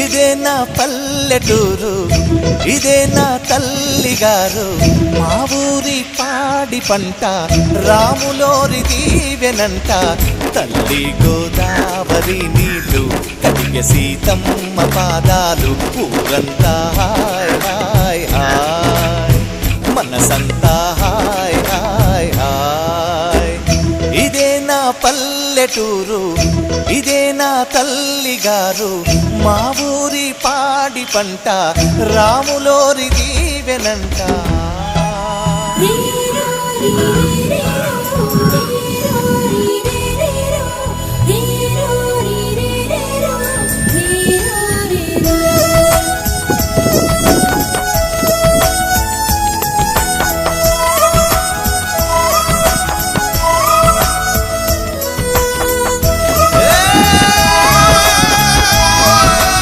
ఇదే నా పల్లెటూరు, ఇదే నా తల్లిగారు. మా ఊరి పాడి పంట రాములోరి దీవెనంట. తల్లి గోదావరి నీళ్ళు కడిగ సీతమ్మ పాదాలు. ఊరంతా హాయ్ హాయ్ హాయ్, మనసంతా హాయ్ హాయ్ హాయ్. ఇదే నా పల్లెటూరు, ఇదే నా తల్లిగారు. మా ఊరి పాడి పంట రాములోరి దీవెనంట.